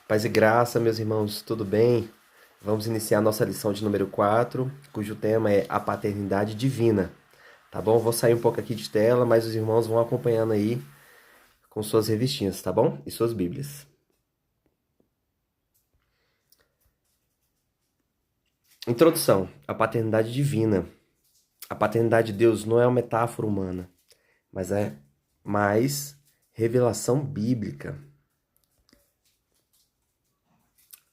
Paz e graça, meus irmãos, tudo bem? Vamos iniciar nossa lição de número 4, cujo tema é a paternidade divina. Tá bom? Vou sair um pouco aqui de tela, mas os irmãos vão acompanhando aí com suas revistinhas, tá bom? E suas Bíblias. Introdução: a paternidade divina. A paternidade de Deus não é uma metáfora humana, mas é mais revelação bíblica.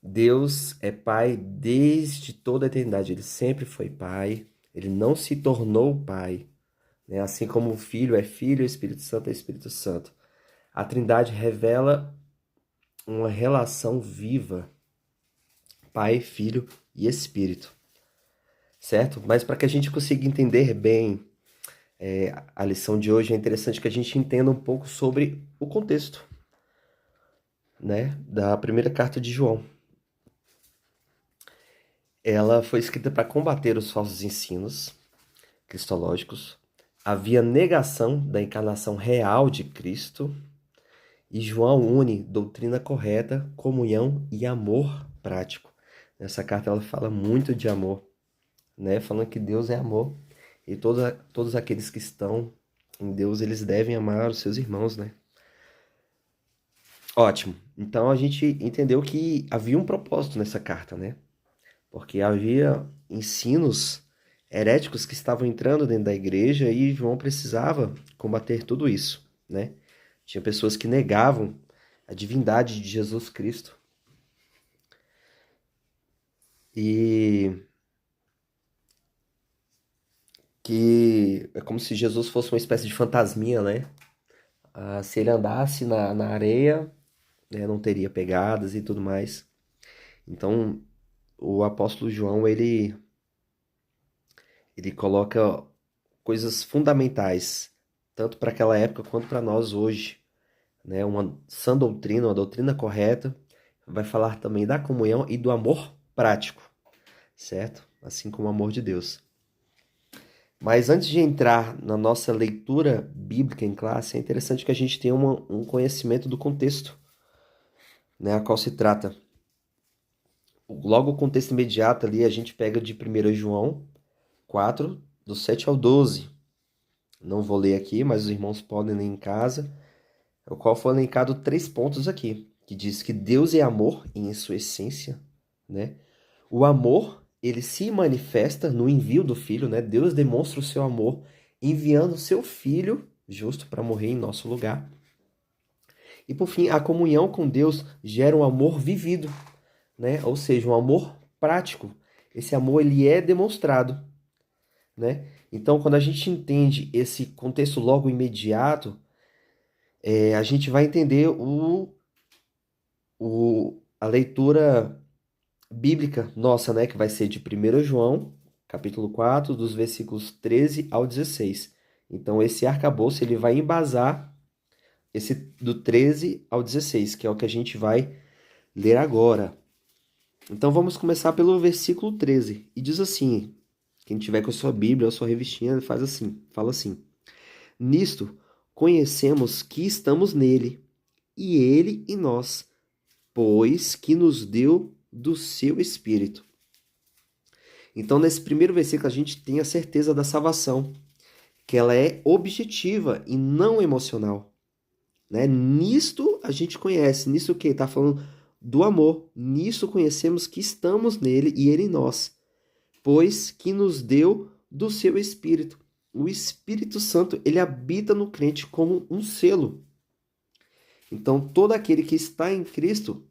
Deus é Pai desde toda a eternidade. Ele sempre foi Pai. Ele não se tornou Pai, né? Assim como o Filho é Filho, o Espírito Santo é Espírito Santo. A Trindade revela uma relação viva, Pai, Filho e Espírito, certo? Mas para que a gente consiga entender bem a lição de hoje, é interessante que a gente entenda um pouco sobre o contexto, né, da primeira carta de João. Ela foi escrita para combater os falsos ensinos cristológicos. Havia negação da encarnação real de Cristo. E João une doutrina correta, comunhão e amor prático. Nessa carta ela fala muito de amor, né? Falando que Deus é amor e todos aqueles que estão em Deus, eles devem amar os seus irmãos, né? Ótimo. Então a gente entendeu que havia um propósito nessa carta, né? Porque havia ensinos heréticos que estavam entrando dentro da igreja e João precisava combater tudo isso, né? Tinha pessoas que negavam a divindade de Jesus Cristo. E que é como se Jesus fosse uma espécie de fantasminha, né? Se ele andasse na areia, né, não teria pegadas e tudo mais. Então, o apóstolo João, ele coloca coisas fundamentais, tanto para aquela época quanto para nós hoje, né? Uma sã doutrina, uma doutrina correta, vai falar também da comunhão e do amor prático, certo? Assim como o amor de Deus. Mas antes de entrar na nossa leitura bíblica em classe, é interessante que a gente tenha um conhecimento do contexto, né, a qual se trata. Logo o contexto imediato ali a gente pega de 1 João 4, do 7 ao 12. Não vou ler aqui, mas os irmãos podem ler em casa, o qual foi elencado 3 pontos aqui, que diz que Deus é amor em sua essência, né? O amor, ele se manifesta no envio do Filho, né? Deus demonstra o seu amor enviando o seu Filho justo para morrer em nosso lugar. E por fim, a comunhão com Deus gera um amor vivido, né? Ou seja, um amor prático. Esse amor ele é demonstrado, né? Então, quando a gente entende esse contexto logo imediato, a gente vai entender a leitura bíblica nossa, né, que vai ser de 1 João, capítulo 4, dos versículos 13 ao 16. Então, esse arcabouço, ele vai embasar esse do 13 ao 16, que é o que a gente vai ler agora. Então, vamos começar pelo versículo 13. E diz assim, quem tiver com a sua Bíblia ou a sua revistinha, faz assim, fala assim: Nisto conhecemos que estamos nele, e ele em nós, pois que nos deu do seu Espírito. Então, nesse primeiro versículo, a gente tem a certeza da salvação, que ela é objetiva e não emocional, né? Nisto a gente conhece, nisso o que? Está falando do amor. Nisso conhecemos que estamos nele e ele em nós, pois que nos deu do seu Espírito. O Espírito Santo, ele habita no crente como um selo. Então, todo aquele que está em Cristo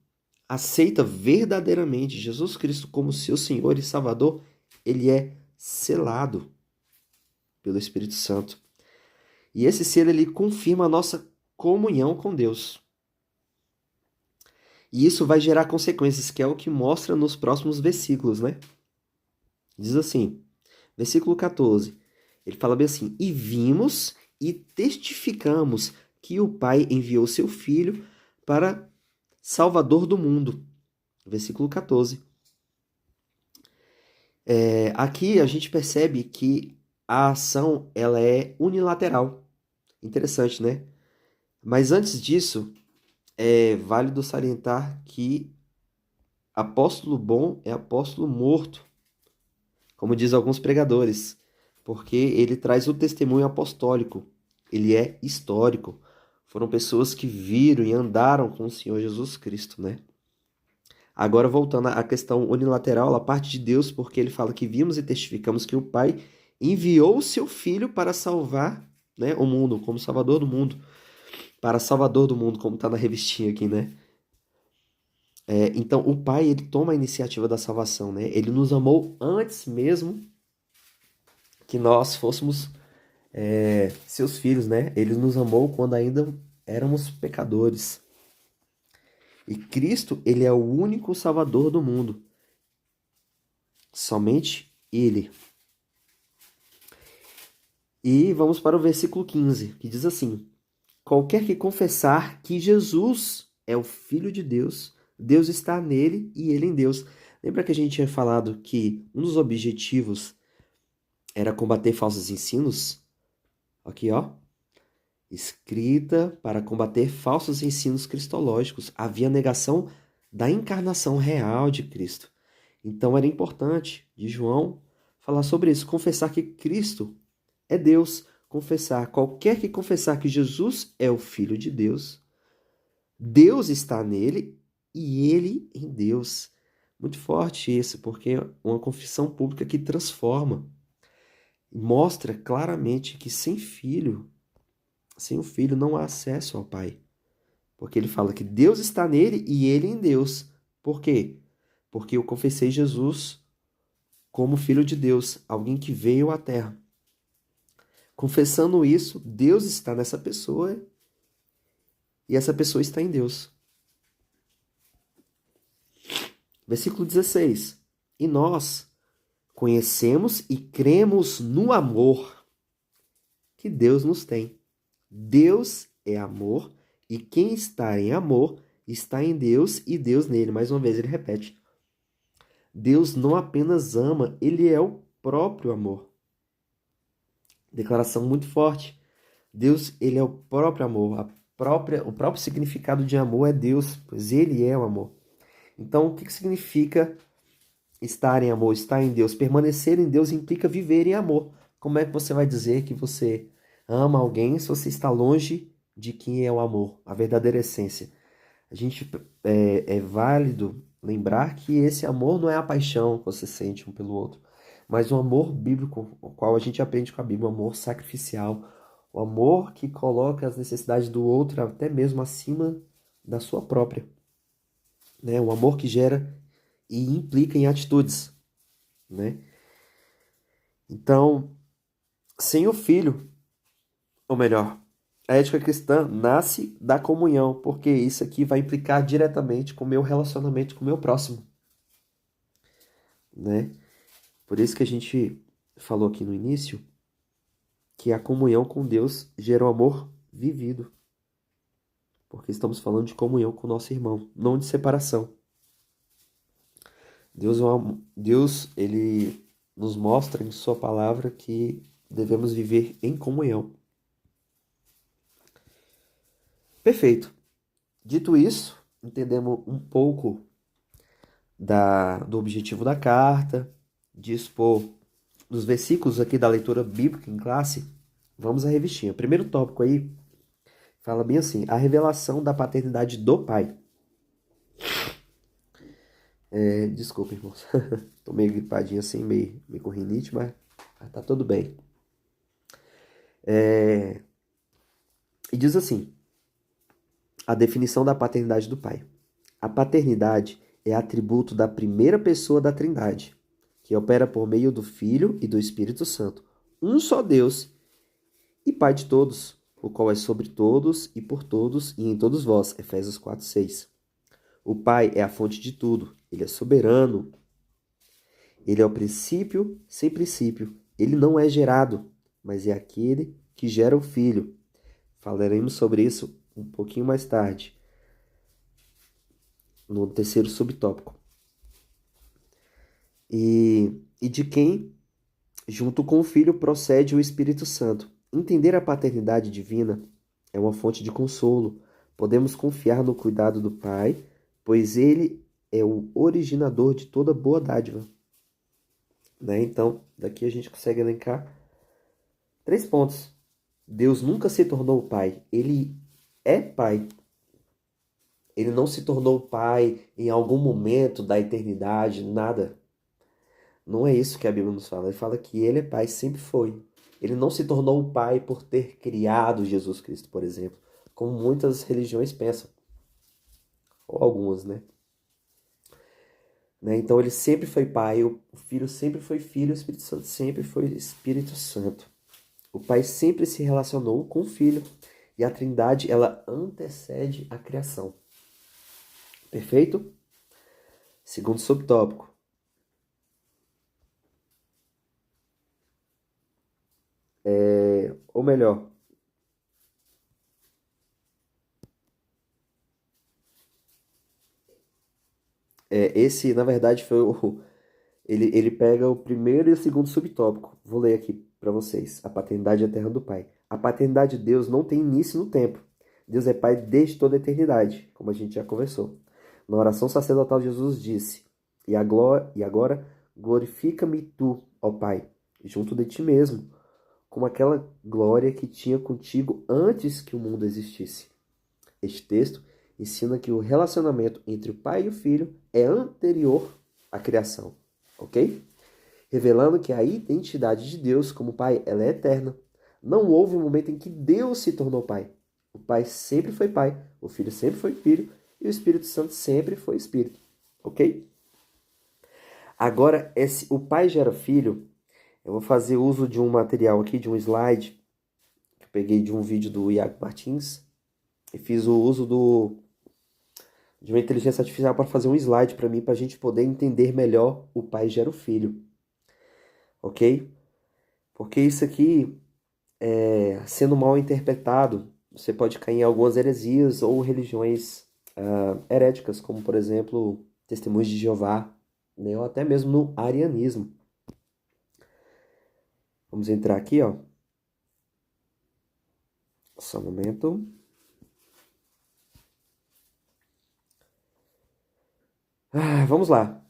aceita verdadeiramente Jesus Cristo como seu Senhor e Salvador, ele é selado pelo Espírito Santo. E esse selo ele confirma a nossa comunhão com Deus. E isso vai gerar consequências, que é o que mostra nos próximos versículos, né? Diz assim, versículo 14, ele fala bem assim: E vimos e testificamos que o Pai enviou seu Filho para Salvador do mundo. Versículo 14. Aqui a gente percebe que a ação ela é unilateral. Interessante, né? Mas antes disso, é válido salientar que apóstolo bom é apóstolo morto, como diz alguns pregadores, porque ele traz o testemunho apostólico, ele é histórico. Foram pessoas que viram e andaram com o Senhor Jesus Cristo, né? Agora, voltando à questão unilateral, a parte de Deus, porque ele fala que vimos e testificamos que o Pai enviou o seu Filho para salvar, né, o mundo, como Salvador do mundo. Para Salvador do mundo, como está na revistinha aqui, né? Então, o Pai, ele toma a iniciativa da salvação, né? Ele nos amou antes mesmo que nós fôssemos seus filhos, né? Ele nos amou quando ainda éramos pecadores. E Cristo, ele é o único Salvador do mundo. Somente Ele. E vamos para o versículo 15, que diz assim: qualquer que confessar que Jesus é o Filho de Deus, Deus está nele e ele em Deus. Lembra que a gente tinha falado que um dos objetivos era combater falsos ensinos? Aqui, ó. Escrita para combater falsos ensinos cristológicos. Havia negação da encarnação real de Cristo. Então era importante de João falar sobre isso, confessar que Cristo é Deus, qualquer que confessar que Jesus é o Filho de Deus, Deus está nele e ele em Deus. Muito forte isso, porque é uma confissão pública que transforma. Mostra claramente que sem o filho não há acesso ao Pai. Porque ele fala que Deus está nele e ele em Deus. Por quê? Porque eu confessei Jesus como Filho de Deus, alguém que veio à Terra. Confessando isso, Deus está nessa pessoa e essa pessoa está em Deus. Versículo 16. E nós conhecemos e cremos no amor que Deus nos tem. Deus é amor e quem está em amor está em Deus e Deus nele. Mais uma vez ele repete. Deus não apenas ama, ele é o próprio amor. Declaração muito forte. Deus, ele é o próprio amor. O próprio significado de amor é Deus, pois ele é o amor. Então, o que significa estar em amor, estar em Deus? Permanecer em Deus implica viver em amor. Como é que você vai dizer que você ama alguém se você está longe de quem é o amor, a verdadeira essência? A gente é válido lembrar que esse amor não é a paixão que você sente um pelo outro, mas o amor bíblico, o qual a gente aprende com a Bíblia, o amor sacrificial, o amor que coloca as necessidades do outro até mesmo acima da sua própria, né? O amor que gera e implica em atitudes, né? Então, sem o filho, ou melhor, a ética cristã nasce da comunhão, porque isso aqui vai implicar diretamente com o meu relacionamento com o meu próximo, né? Por isso que a gente falou aqui no início que a comunhão com Deus gera o amor vivido. Porque estamos falando de comunhão com o nosso irmão, não de separação. Deus, ele nos mostra em sua palavra que devemos viver em comunhão. Perfeito. Dito isso, entendemos um pouco do objetivo da carta, de expor dos versículos aqui da leitura bíblica em classe. Vamos à revistinha. Primeiro tópico aí fala bem assim: a revelação da paternidade do Pai. Desculpa, irmãos. Tô meio gripadinho assim, meio com rinite, mas tá tudo bem. E diz assim: a definição da paternidade do Pai. A paternidade é atributo da primeira pessoa da Trindade, que opera por meio do Filho e do Espírito Santo, um só Deus e Pai de todos, o qual é sobre todos e por todos e em todos vós. Efésios 4:6. O Pai é a fonte de tudo, ele é soberano, ele é o princípio sem princípio, ele não é gerado, mas é aquele que gera o Filho. Falaremos sobre isso um pouquinho mais tarde, no terceiro subtópico. E de quem, junto com o Filho, procede o Espírito Santo. Entender a paternidade divina é uma fonte de consolo Podemos confiar no cuidado do Pai, pois Ele é o originador de toda boa dádiva. Né? Então, daqui a gente consegue elencar 3 pontos. Deus nunca se tornou pai, ele é pai. Ele não se tornou pai em algum momento da eternidade, nada. Não é isso que a Bíblia nos fala. Ele fala que ele é pai, sempre foi. Ele não se tornou pai por ter criado Jesus Cristo, por exemplo, como muitas religiões pensam. Ou algumas, né? Então ele sempre foi pai, o Filho sempre foi Filho, o Espírito Santo sempre foi Espírito Santo. O Pai sempre se relacionou com o Filho e a Trindade, ela antecede a criação. Perfeito? Segundo subtópico. Ou melhor, esse, na verdade, foi o... Ele pega o primeiro e o segundo subtópico. Vou ler aqui para vocês. A paternidade eterna do Pai. A paternidade de Deus não tem início no tempo. Deus é Pai desde toda a eternidade, como a gente já conversou. Na oração sacerdotal, Jesus disse: E agora glorifica-me tu, ó Pai, junto de ti mesmo, como aquela glória que tinha contigo antes que o mundo existisse. Este texto ensina que o relacionamento entre o pai e o filho é anterior à criação, ok? Revelando que a identidade de Deus como pai, ela é eterna. Não houve um momento em que Deus se tornou pai. O pai sempre foi pai, o filho sempre foi filho e o Espírito Santo sempre foi espírito, ok? Agora, o pai gera filho. Eu vou fazer uso de um material aqui, de um slide, que eu peguei de um vídeo do Iago Martins, e fiz o uso de uma inteligência artificial para fazer um slide para mim, para a gente poder entender melhor o pai gera o filho. Ok? Porque isso aqui, sendo mal interpretado, você pode cair em algumas heresias ou religiões heréticas, como por exemplo, Testemunhos de Jeová, né? Ou até mesmo no arianismo. Vamos entrar aqui, ó. Só um momento. Vamos lá.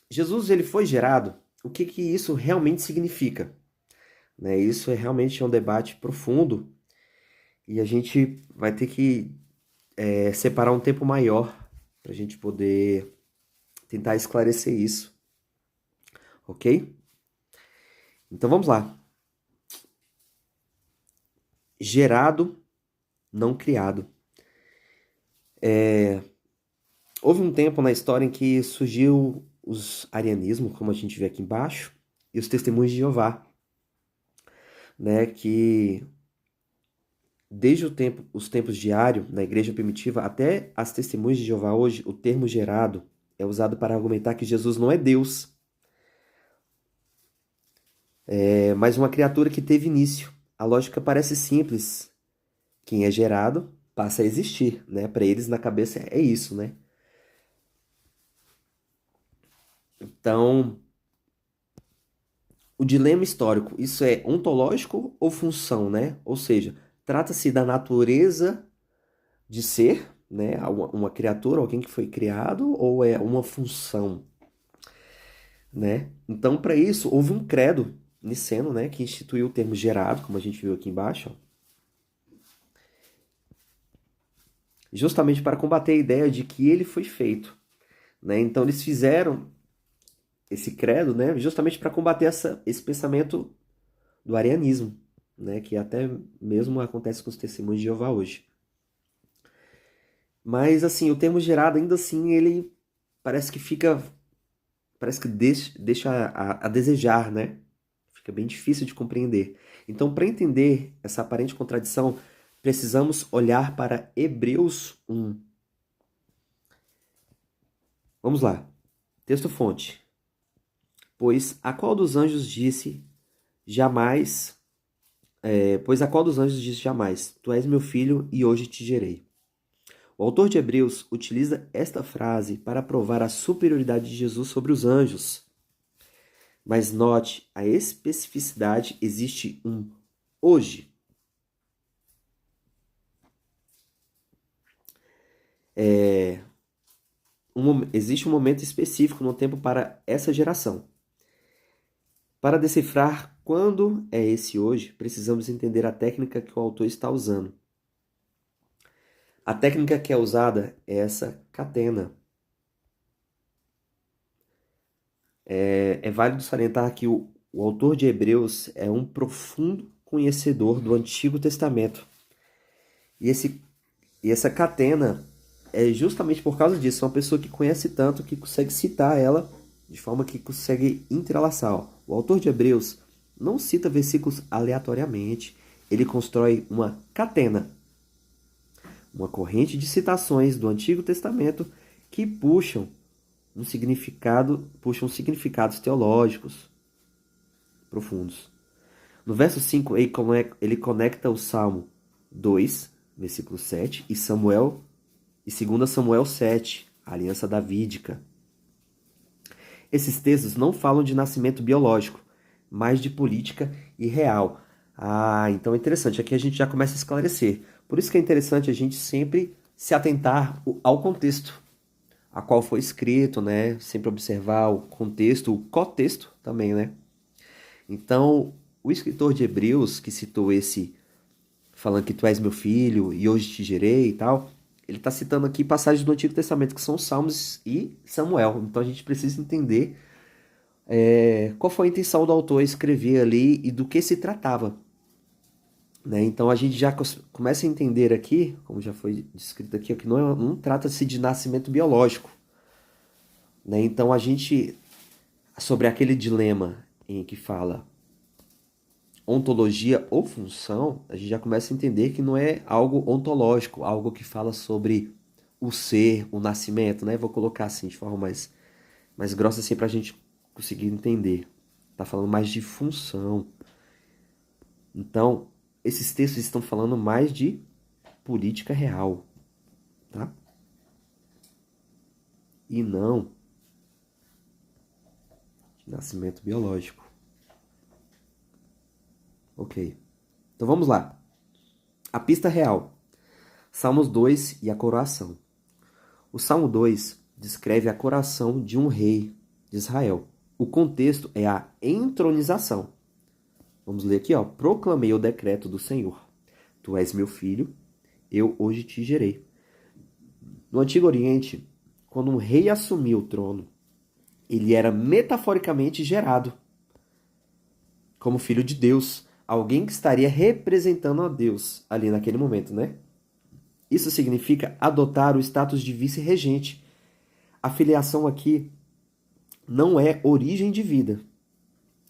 Jesus, ele foi gerado. O que que isso realmente significa? Né? Isso realmente é um debate profundo e a gente vai ter que separar um tempo maior para a gente poder tentar esclarecer isso, ok? Então vamos lá. Gerado, não criado. Houve um tempo na história em que surgiu os arianismos, como a gente vê aqui embaixo, e os testemunhos de Jeová, né? Que desde os tempos de Ario, na igreja primitiva, até as testemunhas de Jeová hoje, o termo gerado é usado para argumentar que Jesus não é Deus, mas uma criatura que teve início. A lógica parece simples. Quem é gerado passa a existir, né? Para eles na cabeça é isso, né? Então, o dilema histórico, isso é ontológico ou função, né? Ou seja, trata-se da natureza de ser, né? Uma criatura, alguém que foi criado, ou é uma função, né? Então, para isso, houve um credo niceno, né? Que instituiu o termo gerado, como a gente viu aqui embaixo, ó, justamente para combater a ideia de que ele foi feito, né? Então, eles fizeram esse credo, né? Justamente para combater esse pensamento do arianismo, né? Que até mesmo acontece com os testemunhos de Jeová hoje. Mas, assim, o termo gerado, ainda assim, ele parece que fica... Parece que deixa a desejar, né? Fica bem difícil de compreender. Então, para entender essa aparente contradição, precisamos olhar para Hebreus 1. Vamos lá. Texto-fonte. Pois a qual dos anjos disse jamais... pois a qual dos anjos disse jamais, tu és meu filho e hoje te gerei. O autor de Hebreus utiliza esta frase para provar a superioridade de Jesus sobre os anjos. Mas note, a especificidade existe um hoje. existe um momento específico no tempo para essa geração. Para decifrar quando é esse hoje, precisamos entender a técnica que o autor está usando. A técnica que é usada é essa catena. É válido salientar que o autor de Hebreus é um profundo conhecedor do Antigo Testamento. E essa catena é justamente por causa disso. É uma pessoa que conhece tanto que consegue citar ela de forma que consegue entrelaçar. Ó. O autor de Hebreus não cita versículos aleatoriamente. Ele constrói uma catena, uma corrente de citações do Antigo Testamento que puxam significados teológicos profundos. No verso 5, ele conecta o Salmo 2, versículo 7, e 2 Samuel 7, a aliança davídica. Esses textos não falam de nascimento biológico, mas de política e real. Então é interessante. Aqui a gente já começa a esclarecer. Por isso que é interessante a gente sempre se atentar ao contexto a qual foi escrito, né? Sempre observar o contexto, o cotexto também, né? Então, o escritor de Hebreus, que citou esse, falando que tu és meu filho e hoje te gerei e tal, ele está citando aqui passagens do Antigo Testamento, que são os Salmos e Samuel. Então a gente precisa entender qual foi a intenção do autor escrever ali e do que se tratava. Né? Então a gente já começa a entender aqui, como já foi descrito aqui, que não trata-se de nascimento biológico. Né? Então a gente, sobre aquele dilema em que fala ontologia ou função, a gente já começa a entender que não é algo ontológico, algo que fala sobre o ser, o nascimento, né? Vou colocar assim de forma mais grossa assim para a gente conseguir entender. Tá falando mais de função. Então, esses textos estão falando mais de política real, tá? E não de nascimento biológico. Ok. Então vamos lá. A pista real. Salmos 2 e a coroação. O Salmo 2 descreve a coroação de um rei de Israel. O contexto é a entronização. Vamos ler aqui, ó. Proclamei o decreto do Senhor. Tu és meu filho, eu hoje te gerei. No Antigo Oriente, quando um rei assumia o trono, ele era metaforicamente gerado como filho de Deus, alguém que estaria representando a Deus ali naquele momento, né? Isso significa adotar o status de vice-regente. A filiação aqui não é origem de vida,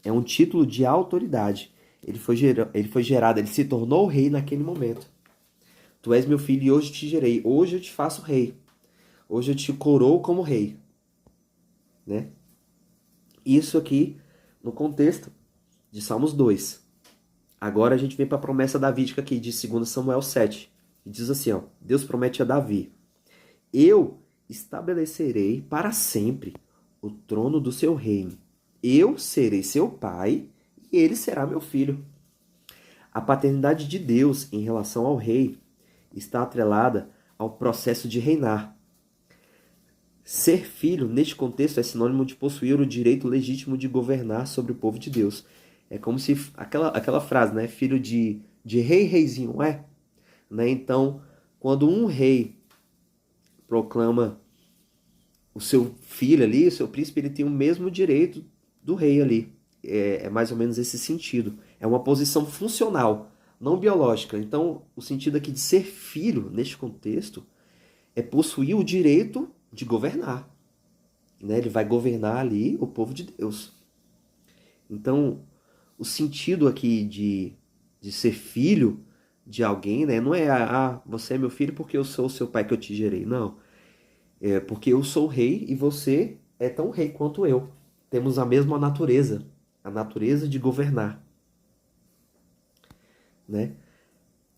é um título de autoridade. Ele foi gerado, ele se tornou rei naquele momento. Tu és meu filho e hoje te gerei. Hoje eu te faço rei. Hoje eu te coroo como rei. Né? Isso aqui no contexto de Salmos 2. Agora a gente vem para a promessa davídica aqui de 2 Samuel 7. E diz assim, ó, Deus promete a Davi: eu estabelecerei para sempre o trono do seu reino. Eu serei seu pai e ele será meu filho. A paternidade de Deus em relação ao rei está atrelada ao processo de reinar. Ser filho, neste contexto, é sinônimo de possuir o direito legítimo de governar sobre o povo de Deus. É como se aquela frase, né? Filho de rei, reizinho, é? Né? Então, quando um rei proclama o seu filho ali, o seu príncipe, ele tem o mesmo direito do rei ali. É mais ou menos esse sentido. É uma posição funcional, não biológica. Então, o sentido aqui de ser filho, neste contexto, é possuir o direito de governar. Né? Ele vai governar ali o povo de Deus. Então, o sentido aqui de ser filho de alguém, né? Não é, você é meu filho porque eu sou o seu pai que eu te gerei. Não. É porque eu sou rei e você é tão rei quanto eu. Temos a mesma natureza. A natureza de governar. Né?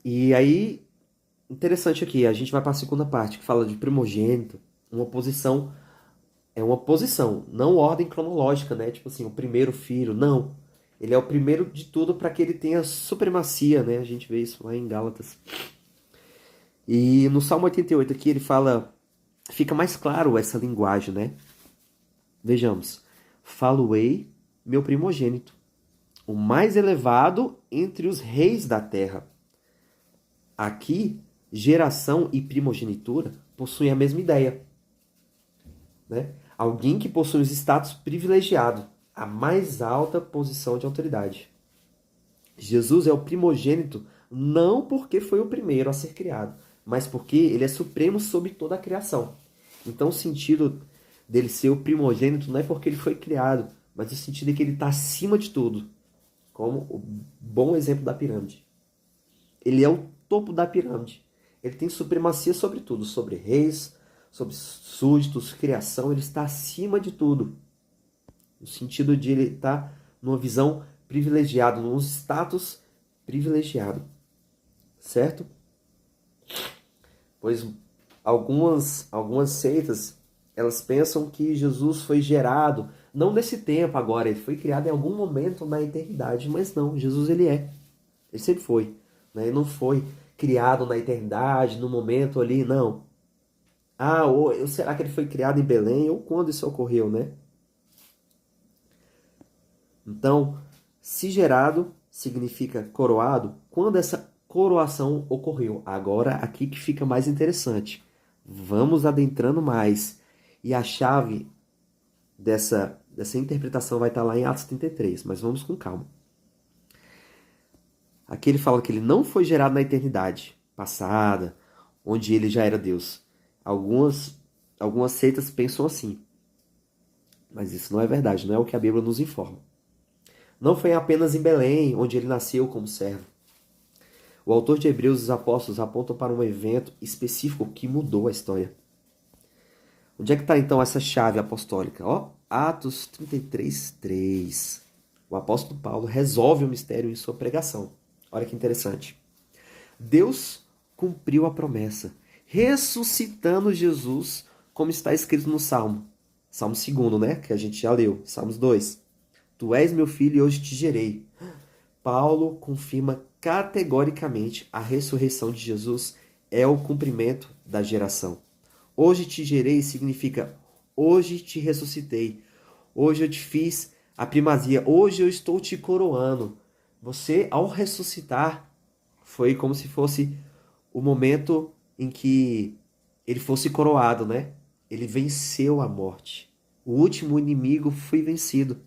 E aí, interessante aqui, a gente vai para a segunda parte, que fala de primogênito. Uma posição, não ordem cronológica, né? Tipo assim, o primeiro filho, não. Ele é o primeiro de tudo para que ele tenha supremacia, né? A gente vê isso lá em Gálatas. E no Salmo 88 aqui ele fala fica mais claro essa linguagem, né? Vejamos. Falo-ei, meu primogênito, o mais elevado entre os reis da terra. Aqui, geração e primogenitura possuem a mesma ideia, né? Alguém que possui um status privilegiado, a mais alta posição de autoridade. Jesus é o primogênito não porque foi o primeiro a ser criado, mas porque ele é supremo sobre toda a criação. Então o sentido dele ser o primogênito não é porque ele foi criado, mas o sentido é que ele está acima de tudo, como o bom exemplo da pirâmide. Ele é o topo da pirâmide. Ele tem supremacia sobre tudo, sobre reis, sobre súditos, criação, ele está acima de tudo. No sentido de ele estar numa visão privilegiada, num status privilegiado. Certo? Pois algumas seitas, elas pensam que Jesus foi gerado, não nesse tempo agora, ele foi criado em algum momento na eternidade, mas não, Jesus ele sempre foi. Né? Ele não foi criado na eternidade, no momento ali, não. Ou será que ele foi criado em Belém? Ou quando isso ocorreu, né? Então, se gerado significa coroado, quando essa coroação ocorreu? Agora aqui que fica mais interessante. Vamos adentrando mais. E a chave dessa interpretação vai estar lá em Atos 33, mas vamos com calma. Aqui ele fala que ele não foi gerado na eternidade passada, onde ele já era Deus. Algumas seitas pensam assim. Mas isso não é verdade, não é o que a Bíblia nos informa. Não foi apenas em Belém, onde ele nasceu como servo. O autor de Hebreus e os apóstolos apontam para um evento específico que mudou a história. Onde é que está então essa chave apostólica? Atos 33, 3. O apóstolo Paulo resolve o mistério em sua pregação. Olha que interessante. Deus cumpriu a promessa, ressuscitando Jesus, como está escrito no Salmo. Salmo 2, né? Que a gente já leu. Salmos 2. Tu és meu filho e hoje te gerei. Paulo confirma categoricamente a ressurreição de Jesus é o cumprimento da geração. Hoje te gerei significa hoje te ressuscitei. Hoje eu te fiz a primazia. Hoje eu estou te coroando. Você, ao ressuscitar, foi como se fosse o momento em que ele fosse coroado, né? Ele venceu a morte. O último inimigo foi vencido.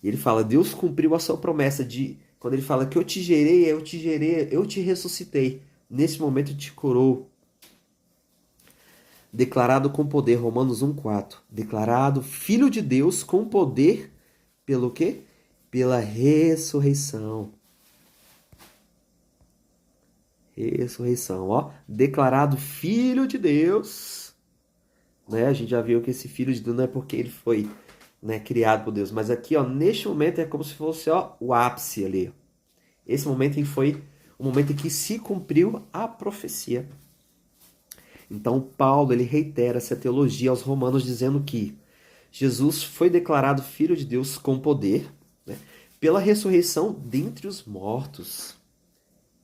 E ele fala, Deus cumpriu a sua promessa de... Quando ele fala que eu te gerei, eu te ressuscitei. Nesse momento te coroou. Declarado com poder, Romanos 1,4. Declarado filho de Deus com poder, pelo quê? Pela ressurreição. Ressurreição, ó. Declarado filho de Deus. Né? A gente já viu que esse filho de Deus não é porque ele foi... né, criado por Deus. Mas aqui, ó, neste momento é como se fosse o ápice ali. Esse momento foi o momento em que se cumpriu a profecia. Então Paulo ele reitera essa teologia aos romanos dizendo que Jesus foi declarado Filho de Deus com poder, né, pela ressurreição dentre os mortos.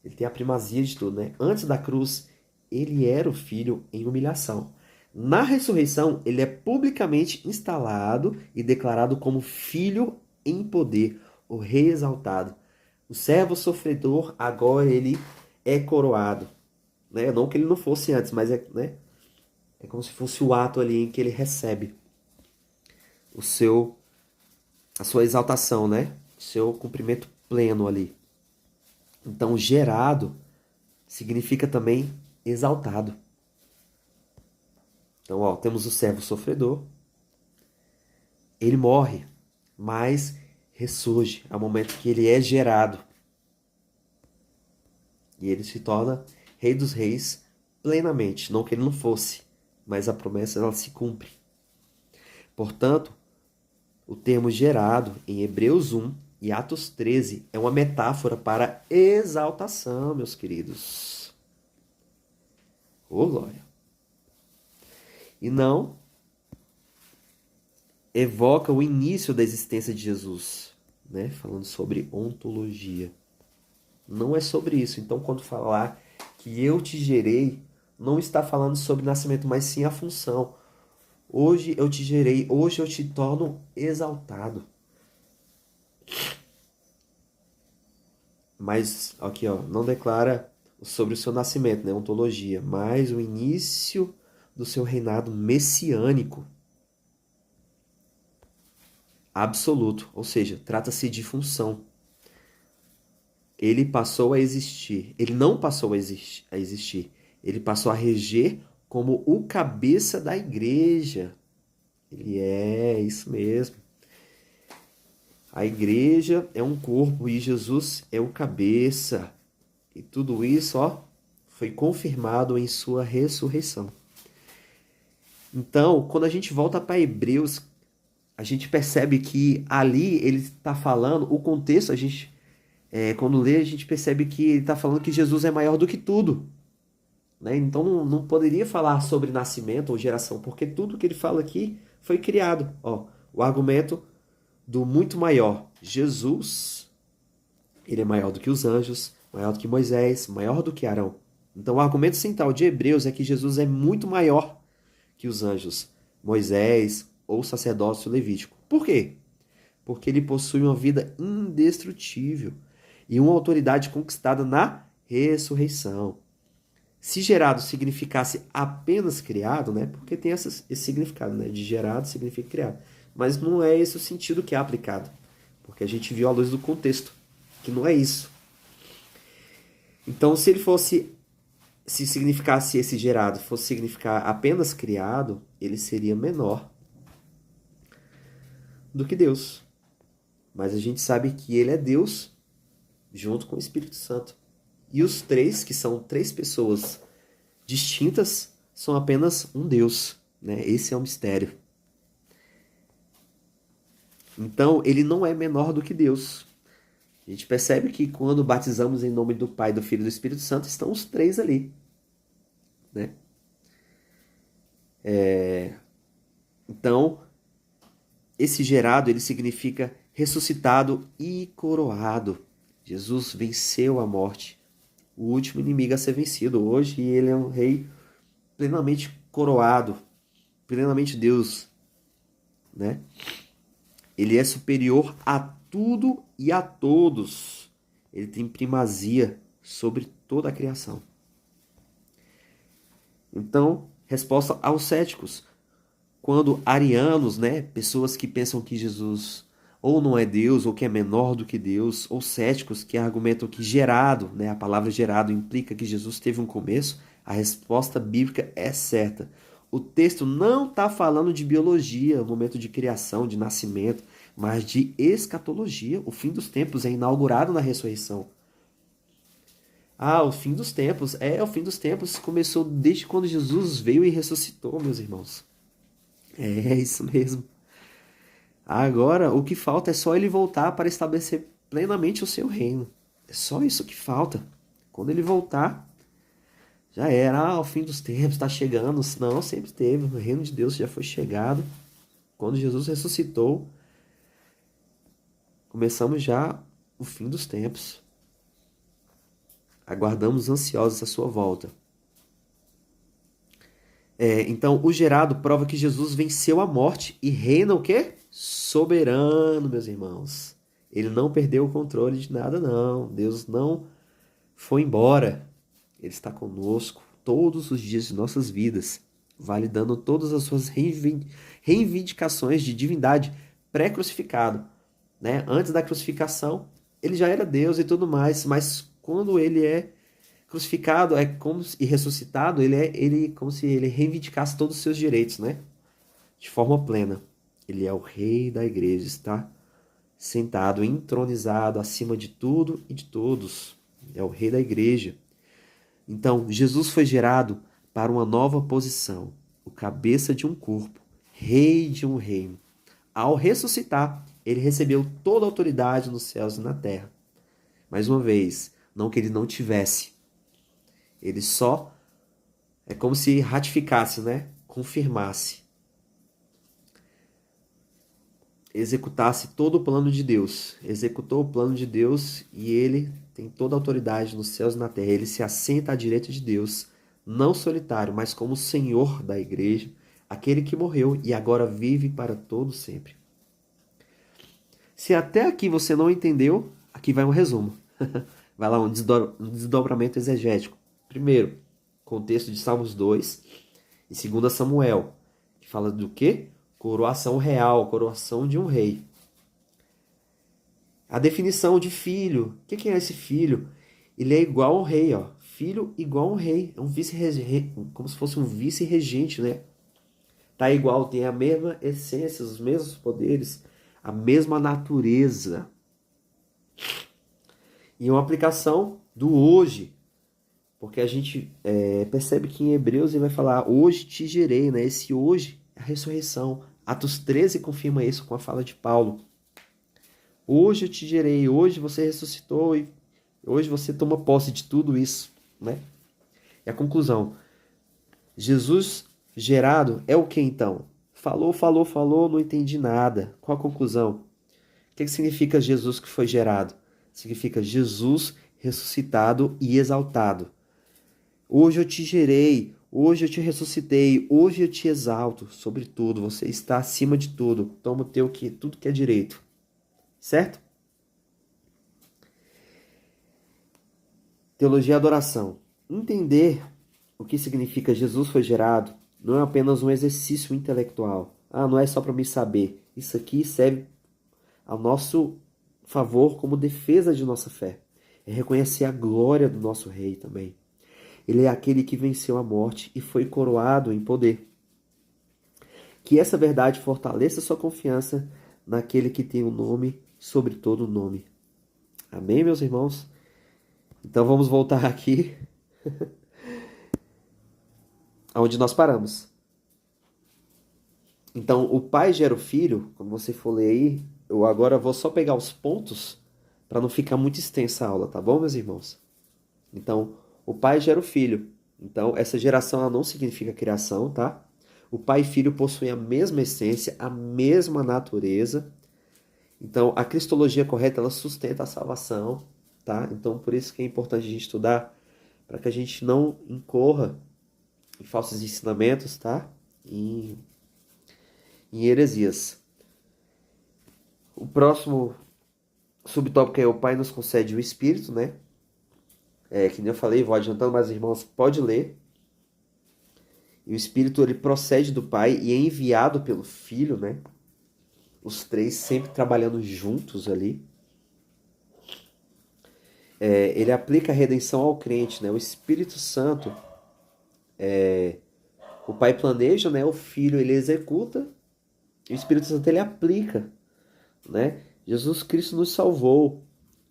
Ele tem a primazia de tudo. Né? Antes da cruz, ele era o Filho em humilhação. Na ressurreição, ele é publicamente instalado e declarado como filho em poder, o rei exaltado. O servo sofredor, agora ele é coroado. Né? Não que ele não fosse antes, mas né? É como se fosse o ato ali em que ele recebe a sua exaltação, né? O seu cumprimento pleno ali. Então, gerado significa também exaltado. Então, ó, temos o servo sofredor. Ele morre, mas ressurge ao momento que ele é gerado. E ele se torna rei dos reis plenamente. Não que ele não fosse, mas a promessa ela se cumpre. Portanto, o termo gerado em Hebreus 1 e Atos 13 é uma metáfora para exaltação, meus queridos. Ô, glória! E não evoca o início da existência de Jesus, né? Falando sobre ontologia. Não é sobre isso. Então, quando falar que eu te gerei, não está falando sobre nascimento, mas sim a função. Hoje eu te gerei, hoje eu te torno exaltado. Mas aqui, ó, não declara sobre o seu nascimento, né, ontologia, mas o início do seu reinado messiânico absoluto, ou seja, trata-se de função. Ele passou a existir, ele não passou a existir, ele passou a reger como o cabeça da igreja. Ele é isso mesmo. A igreja é um corpo e Jesus é o cabeça. E tudo isso, ó, foi confirmado em sua ressurreição. Então, quando a gente volta para Hebreus, a gente percebe que ali ele está falando, o contexto, quando lê, a gente percebe que ele está falando que Jesus é maior do que tudo. Né? Então não poderia falar sobre nascimento ou geração, porque tudo que ele fala aqui foi criado. Ó, o argumento do muito maior. Jesus, ele é maior do que os anjos, maior do que Moisés, maior do que Arão. Então o argumento central de Hebreus é que Jesus é muito maior que os anjos, Moisés ou sacerdócio levítico. Por quê? Porque ele possui uma vida indestrutível e uma autoridade conquistada na ressurreição. Se gerado significasse apenas criado, né? Porque tem esse significado, né? De gerado significa criado. Mas não é esse o sentido que é aplicado. Porque a gente viu à luz do contexto, que não é isso. Então, se significasse esse gerado, fosse significar apenas criado, ele seria menor do que Deus. Mas a gente sabe que ele é Deus junto com o Espírito Santo. E os três, que são três pessoas distintas, são apenas um Deus. Né? Esse é o mistério. Então, ele não é menor do que Deus. A gente percebe que quando batizamos em nome do Pai, do Filho e do Espírito Santo, estão os três ali. Né? Então, esse gerado, ele significa ressuscitado e coroado. Jesus venceu a morte, o último inimigo a ser vencido. Hoje ele é um rei plenamente coroado, plenamente Deus, né? Ele é superior a tudo e a todos. Ele tem primazia sobre toda a criação. Então, resposta aos céticos. Quando arianos, né, pessoas que pensam que Jesus ou não é Deus, ou que é menor do que Deus, ou céticos que argumentam que gerado, né, a palavra gerado implica que Jesus teve um começo, a resposta bíblica é certa. O texto não está falando de biologia, momento de criação, de nascimento, mas de escatologia. O fim dos tempos é inaugurado na ressurreição. Ah, o fim dos tempos. O fim dos tempos começou desde quando Jesus veio e ressuscitou, meus irmãos. É isso mesmo. Agora, o que falta é só ele voltar para estabelecer plenamente o seu reino. É só isso que falta. Quando ele voltar, já era. Ah, o fim dos tempos está chegando. Não, sempre teve. O reino de Deus já foi chegado. Quando Jesus ressuscitou, começamos já o fim dos tempos. Aguardamos ansiosos a sua volta. Então, o gerado prova que Jesus venceu a morte e reina o quê? Soberano, meus irmãos. Ele não perdeu o controle de nada, não. Deus não foi embora. Ele está conosco todos os dias de nossas vidas, validando todas as suas reivindicações de divindade pré-crucificado. Né? Antes da crucificação, ele já era Deus e tudo mais, mas quando ele é crucificado e ressuscitado, ele como se ele reivindicasse todos os seus direitos, né? De forma plena. Ele é o rei da igreja, está sentado, entronizado acima de tudo e de todos. É o rei da igreja. Então, Jesus foi gerado para uma nova posição, o cabeça de um corpo, rei de um reino. Ao ressuscitar, ele recebeu toda a autoridade nos céus e na terra. Mais uma vez, não que ele não tivesse. Ele só é como se ratificasse, né? Confirmasse. Executasse todo o plano de Deus. Executou o plano de Deus e ele tem toda a autoridade nos céus e na terra. Ele se assenta à direita de Deus não solitário, mas como Senhor da igreja, aquele que morreu e agora vive para todo sempre. Se até aqui você não entendeu, aqui vai um resumo. Vai lá um desdobramento exegético. Primeiro, contexto de Salmos 2 e 2 Samuel, que fala do quê? Coroação real, coroação de um rei. A definição de filho. O que é esse filho? Ele é igual ao rei, ó. Filho igual ao rei. É um vice-regente, como se fosse um vice-regente, né? Tá igual, tem a mesma essência, os mesmos poderes, a mesma natureza. E uma aplicação do hoje. Porque a gente percebe que em Hebreus ele vai falar, hoje te gerei, né? Esse hoje é a ressurreição. Atos 13 confirma isso com a fala de Paulo. Hoje eu te gerei, hoje você ressuscitou e hoje você toma posse de tudo isso, né? E a conclusão, Jesus gerado é o que então? Falou, não entendi nada. Qual a conclusão? O que significa Jesus que foi gerado? Significa Jesus ressuscitado e exaltado. Hoje eu te gerei, hoje eu te ressuscitei, hoje eu te exalto sobre tudo. Você está acima de tudo. Toma o teu tudo que é direito. Certo? Teologia e adoração. Entender o que significa Jesus foi gerado não é apenas um exercício intelectual. Não é só para me saber. Isso aqui serve ao nosso favor como defesa de nossa fé. É reconhecer a glória do nosso rei também. Ele é aquele que venceu a morte e foi coroado em poder. Que essa verdade fortaleça sua confiança naquele que tem o nome sobre todo nome. Amém, meus irmãos? Então vamos voltar aqui aonde nós paramos. Então, o pai gera o filho, quando você for ler aí, eu agora vou só pegar os pontos para não ficar muito extensa a aula, tá bom, meus irmãos? Então, o pai gera o filho. Então, essa geração ela não significa criação, tá? O pai e filho possuem a mesma essência, a mesma natureza. Então, a cristologia correta, ela sustenta a salvação, tá? Então, por isso que é importante a gente estudar, para que a gente não incorra em falsos ensinamentos, tá? Em heresias. O próximo subtópico é o Pai nos concede o Espírito, né? Que nem eu falei, vou adiantando, mas irmãos, pode ler. E o Espírito, ele procede do Pai e é enviado pelo Filho, né? Os três sempre trabalhando juntos ali. Ele aplica a redenção ao crente, né? O Espírito Santo, o Pai planeja, né? O Filho, ele executa. E o Espírito Santo, ele aplica, né? Jesus Cristo nos salvou.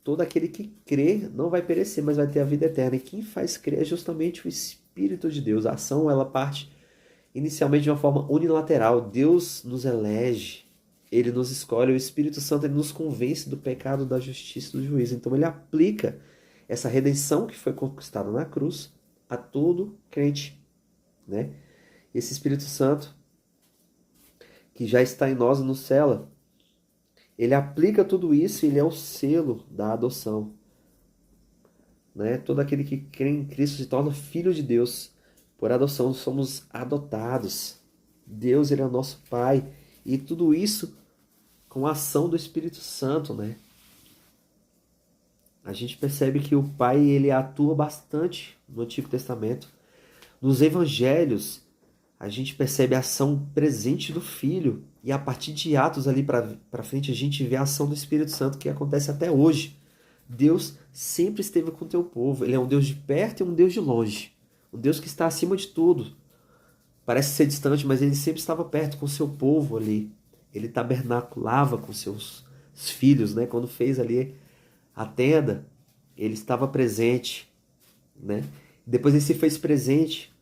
Todo aquele que crê não vai perecer, mas vai ter a vida eterna. E quem faz crer é justamente o Espírito de Deus. A ação, ela parte inicialmente de uma forma unilateral. Deus nos elege, ele nos escolhe. O Espírito Santo, ele nos convence do pecado, da justiça e do juízo. Então ele aplica essa redenção que foi conquistada na cruz a todo crente, né? Esse Espírito Santo, que já está em nós, nos cela. Ele aplica tudo isso e ele é o selo da adoção. Né? Todo aquele que crê em Cristo se torna filho de Deus. Por adoção somos adotados. Deus, ele é o nosso Pai. E tudo isso com a ação do Espírito Santo, né? A gente percebe que o Pai, ele atua bastante no Antigo Testamento. Nos Evangelhos, a gente percebe a ação presente do Filho. E a partir de Atos ali para frente, a gente vê a ação do Espírito Santo que acontece até hoje. Deus sempre esteve com o teu povo. Ele é um Deus de perto e um Deus de longe. Um Deus que está acima de tudo. Parece ser distante, mas ele sempre estava perto com o seu povo ali. Ele tabernaculava com seus filhos, né? Quando fez ali a tenda, ele estava presente, né? Depois ele se fez presente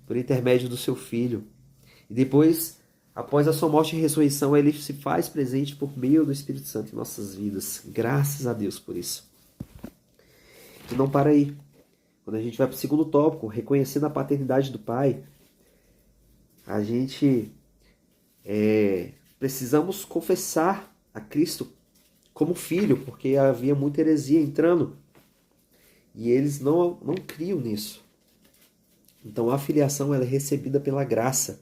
por intermédio do seu filho. E depois, após a sua morte e ressurreição, ele se faz presente por meio do Espírito Santo em nossas vidas. Graças a Deus por isso. E não para aí. Quando a gente vai para o segundo tópico, reconhecendo a paternidade do Pai, a gente precisamos confessar a Cristo como filho, porque havia muita heresia entrando. E eles não criam nisso. Então a filiação ela é recebida pela graça.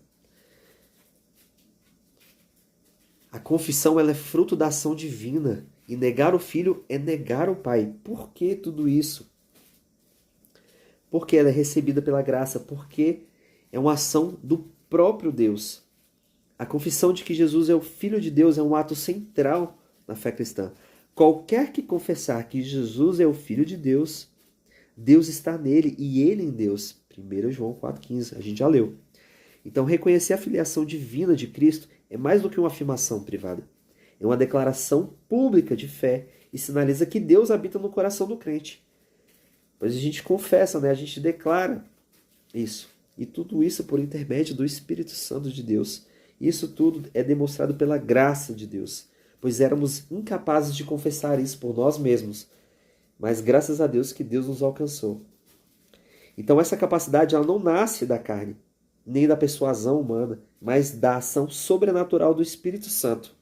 A confissão ela é fruto da ação divina. E negar o filho é negar o pai. Por que tudo isso? Porque ela é recebida pela graça. Porque é uma ação do próprio Deus. A confissão de que Jesus é o Filho de Deus é um ato central na fé cristã. Qualquer que confessar que Jesus é o Filho de Deus, Deus está nele e ele em Deus. 1 João 4,15, a gente já leu. Então, reconhecer a filiação divina de Cristo é mais do que uma afirmação privada. É uma declaração pública de fé e sinaliza que Deus habita no coração do crente. Pois a gente confessa, né? A gente declara isso. E tudo isso por intermédio do Espírito Santo de Deus. Isso tudo é demonstrado pela graça de Deus, pois éramos incapazes de confessar isso por nós mesmos, mas graças a Deus que Deus nos alcançou. Então essa capacidade ela não nasce da carne, nem da persuasão humana, mas da ação sobrenatural do Espírito Santo.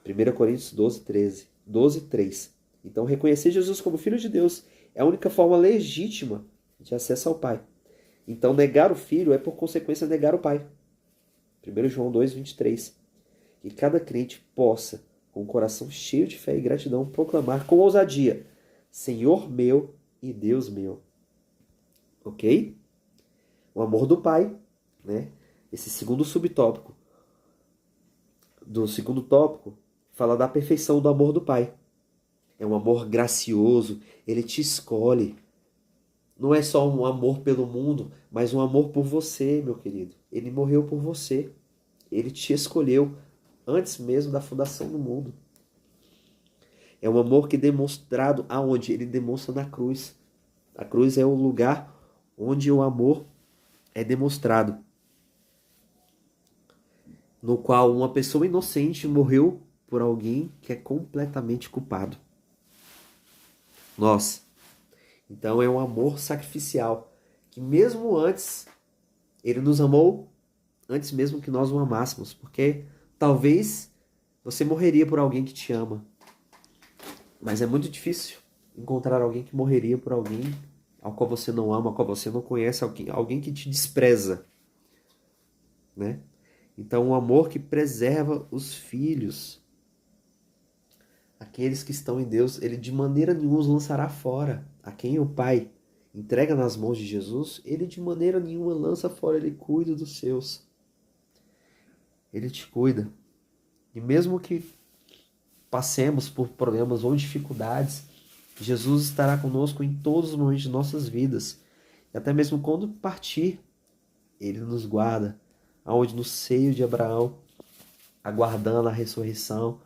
1 Coríntios 12:3. Então reconhecer Jesus como Filho de Deus é a única forma legítima de acesso ao Pai. Então negar o Filho é por consequência negar o Pai. 1 João 2,23. Que cada crente possa, com o coração cheio de fé e gratidão, proclamar com ousadia: Senhor meu e Deus meu. Ok? O amor do Pai, né? Esse segundo subtópico do segundo tópico fala da perfeição do amor do Pai. É um amor gracioso, ele te escolhe. Não é só um amor pelo mundo, mas um amor por você, meu querido. Ele morreu por você. Ele te escolheu antes mesmo da fundação do mundo. É um amor que é demonstrado aonde? Ele demonstra na cruz. A cruz é o lugar onde o amor é demonstrado. No qual uma pessoa inocente morreu por alguém que é completamente culpado. Nós. Então é um amor sacrificial, que mesmo antes, ele nos amou antes mesmo que nós o amássemos, porque talvez você morreria por alguém que te ama, mas é muito difícil encontrar alguém que morreria por alguém ao qual você não ama, ao qual você não conhece, alguém que te despreza, né? Então um amor que preserva os filhos, aqueles que estão em Deus, ele de maneira nenhuma os lançará fora. A quem o Pai entrega nas mãos de Jesus, ele de maneira nenhuma lança fora, ele cuida dos seus. Ele te cuida. E mesmo que passemos por problemas ou dificuldades, Jesus estará conosco em todos os momentos de nossas vidas. E até mesmo quando partir, ele nos guarda, aonde no seio de Abraão, aguardando a ressurreição,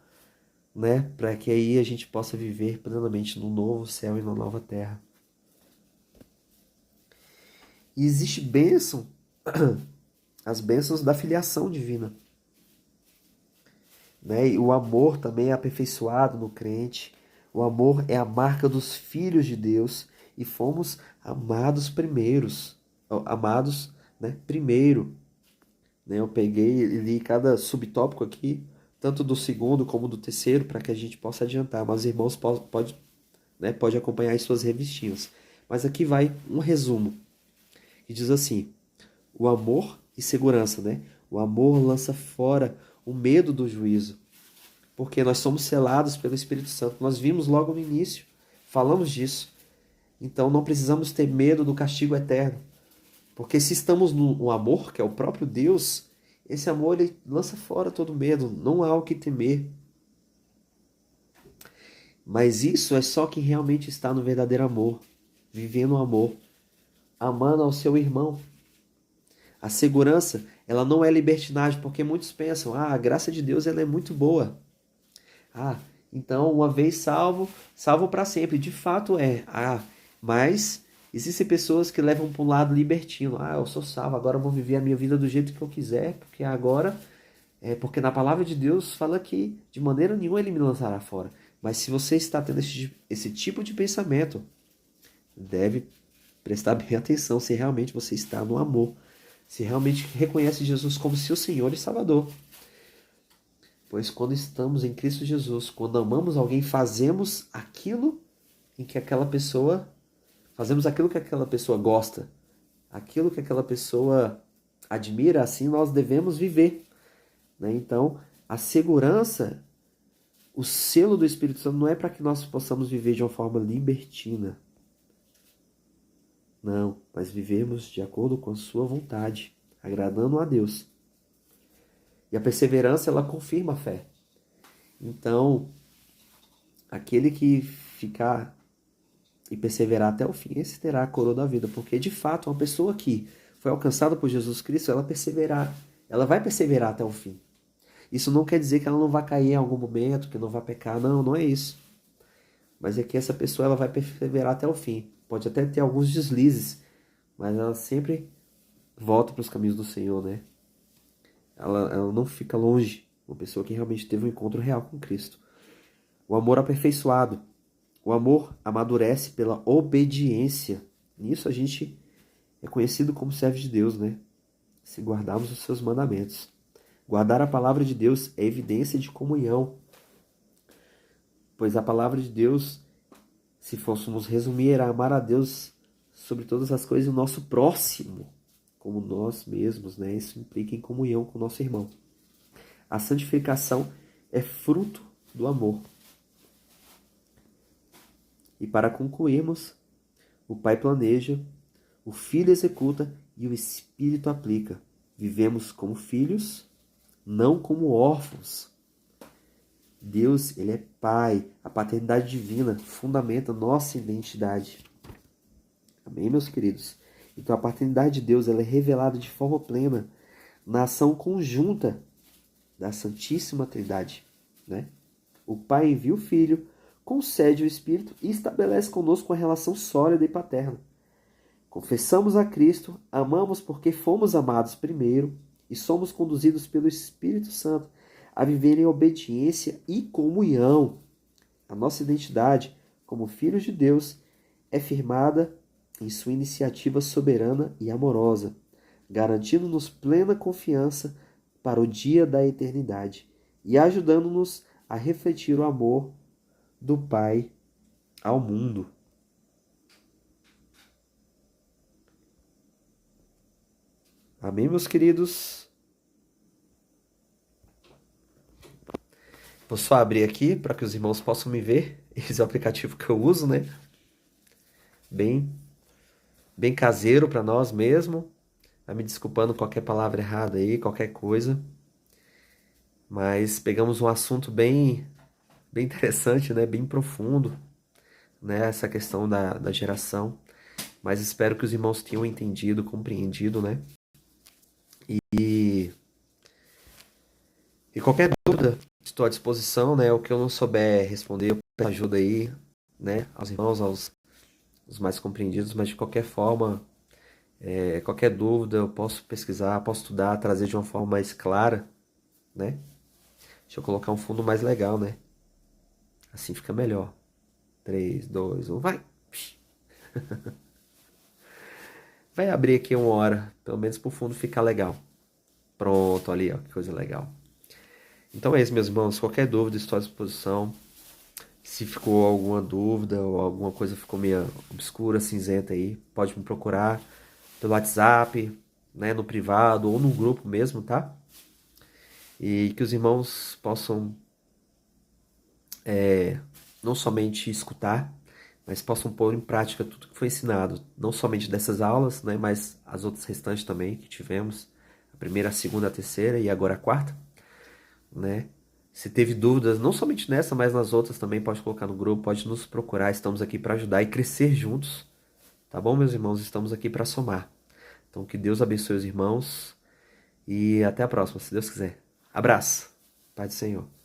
né? Para que aí a gente possa viver plenamente no novo céu e na nova terra. E existe bênção, as bênçãos da filiação divina. Né? E o amor também é aperfeiçoado no crente. O amor é a marca dos filhos de Deus e fomos amados primeiros. Amados, né? Primeiro. Né? Eu peguei e li cada subtópico aqui, tanto do segundo como do terceiro, para que a gente possa adiantar. Mas os irmãos pode acompanhar as suas revistinhas. Mas aqui vai um resumo, que diz assim: o amor e segurança, né? O amor lança fora o medo do juízo, porque nós somos selados pelo Espírito Santo. Nós vimos logo no início, falamos disso. Então não precisamos ter medo do castigo eterno, porque se estamos no amor, que é o próprio Deus, esse amor ele lança fora todo medo, não há o que temer. Mas isso é só quem realmente está no verdadeiro amor, vivendo o amor, amando ao seu irmão. A segurança, ela não é libertinagem, porque muitos pensam: a graça de Deus ela é muito boa. Então uma vez salvo, salvo para sempre. De fato é. Mas existem pessoas que levam para um lado libertino. Eu sou salvo, agora eu vou viver a minha vida do jeito que eu quiser, porque agora porque na palavra de Deus fala que de maneira nenhuma ele me lançará fora. Mas se você está tendo esse tipo de pensamento, deve prestar bem atenção se realmente você está no amor, se realmente reconhece Jesus como seu Senhor e Salvador. Pois quando estamos em Cristo Jesus, quando amamos alguém, fazemos aquilo que aquela pessoa gosta. aquilo que aquela pessoa admira, assim nós devemos viver, né? Então, a segurança, o selo do Espírito Santo não é para que nós possamos viver de uma forma libertina, não, mas vivemos de acordo com a sua vontade, agradando a Deus. E a perseverança, ela confirma a fé. Então, aquele que ficar e perseverar até o fim, esse terá a coroa da vida, porque de fato, uma pessoa que foi alcançada por Jesus Cristo, ela vai perseverar até o fim. Isso não quer dizer que ela não vai cair em algum momento, que não vai pecar, não, não é isso. Mas é que essa pessoa ela vai perseverar até o fim. Pode até ter alguns deslizes, mas ela sempre volta para os caminhos do Senhor, né? Ela não fica longe. Uma pessoa que realmente teve um encontro real com Cristo. O amor aperfeiçoado. O amor amadurece pela obediência. Nisso a gente é conhecido como servo de Deus, né? Se guardarmos os seus mandamentos. Guardar a palavra de Deus é evidência de comunhão. Pois a palavra de Deus, se fôssemos resumir, era amar a Deus sobre todas as coisas e o nosso próximo, como nós mesmos, né? Isso implica em comunhão com o nosso irmão. A santificação é fruto do amor. E para concluirmos, o Pai planeja, o Filho executa e o Espírito aplica. Vivemos como filhos, não como órfãos. Deus, ele é Pai. A paternidade divina fundamenta nossa identidade. Amém, meus queridos? Então a paternidade de Deus ela é revelada de forma plena na ação conjunta da Santíssima Trindade, né? O Pai envia o Filho, concede o Espírito e estabelece conosco uma relação sólida e paterna. Confessamos a Cristo, amamos porque fomos amados primeiro e somos conduzidos pelo Espírito Santo a viver em obediência e comunhão. A nossa identidade como filhos de Deus é firmada em sua iniciativa soberana e amorosa, garantindo-nos plena confiança para o dia da eternidade e ajudando-nos a refletir o amor do Pai ao mundo. Amém, meus queridos? Vou só abrir aqui para que os irmãos possam me ver. Esse é o aplicativo que eu uso, né? Bem caseiro para nós mesmo. Vai me desculpando qualquer palavra errada aí, qualquer coisa. Mas pegamos um assunto bem interessante, né? Bem profundo, né? Essa questão da geração. Mas espero que os irmãos tenham entendido, compreendido, né? E qualquer dúvida, estou à disposição, né? O que eu não souber responder, eu peço ajuda aí, né? Aos irmãos, aos os mais compreendidos, mas de qualquer forma, qualquer dúvida eu posso pesquisar, posso estudar, trazer de uma forma mais clara, né? Deixa eu colocar um fundo mais legal, né? Assim fica melhor. 3, 2, 1, vai! Vai abrir aqui uma hora, pelo menos pro fundo ficar legal. Pronto, ali, ó, que coisa legal. Então é isso, meus irmãos. Qualquer dúvida, estou à disposição. Se ficou alguma dúvida ou alguma coisa ficou meio obscura, cinzenta aí, pode me procurar pelo WhatsApp, né, no privado ou no grupo mesmo, tá? E que os irmãos possam não somente escutar, mas possam pôr em prática tudo que foi ensinado, não somente dessas aulas, né, mas as outras restantes também que tivemos, a primeira, a segunda, a terceira e agora a quarta, né? Se teve dúvidas, não somente nessa, mas nas outras também, pode colocar no grupo, pode nos procurar, estamos aqui para ajudar e crescer juntos, tá bom, meus irmãos? Estamos aqui para somar. Então que Deus abençoe os irmãos e até a próxima, se Deus quiser. Abraço, Pai do Senhor.